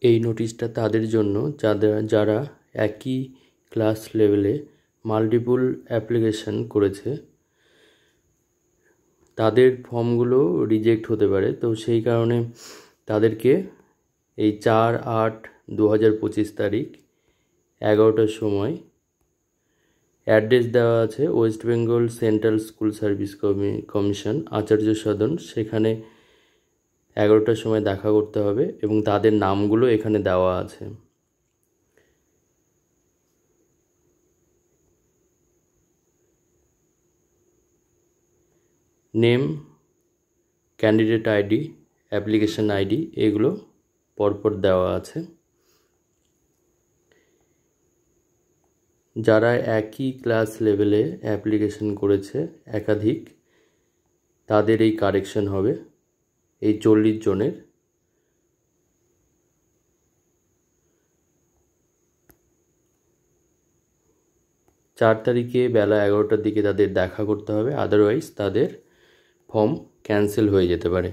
এই নোটিশটা তাদের জন্য যারা একই ক্লাস লেভেলে মাল্টিপল অ্যাপ্লিকেশন করেছে, তাদের ফর্মগুলো রিজেক্ট হতে পারে। তো সেই কারণে তাদেরকে এই 4/8/2025 তারিখ 11টার সময় অ্যাড্রেস দেওয়া আছে West Bengal Central School Service Commission, Acharya Sadan, সেখানে 11টার সময় দেখা করতে হবে এবং তাদের নামগুলো এখানে দেওয়া আছে। Name, candidate ID, application ID এগুলো পরপর দেওয়া আছে। যারা একই ক্লাস লেভেলে অ্যাপ্লিকেশন করেছে একাধিক, তাদের এই কারেকশন হবে এই 40 জনের। চার তারিখে বেলা 11টার দিকে তাদের দেখা করতে হবে, আদারওয়াইজ তাদের ফর্ম ক্যান্সেল হয়ে যেতে পারে।